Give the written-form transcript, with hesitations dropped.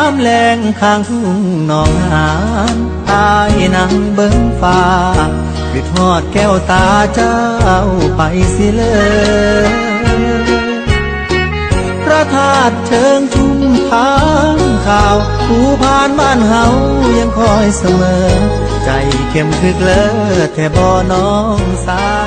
ามแรงข้างทุ่งหนองหานตายนั่งเบิ้งฟ้าคือทอดแก้วตาเจ้าไปสิเลยพระธาตุเชิงชุมทางข่าวผู้ผ่านบ้านเฮายังคอยเสมอใจเข้มคึกเลิศแท่บ่น้องสาว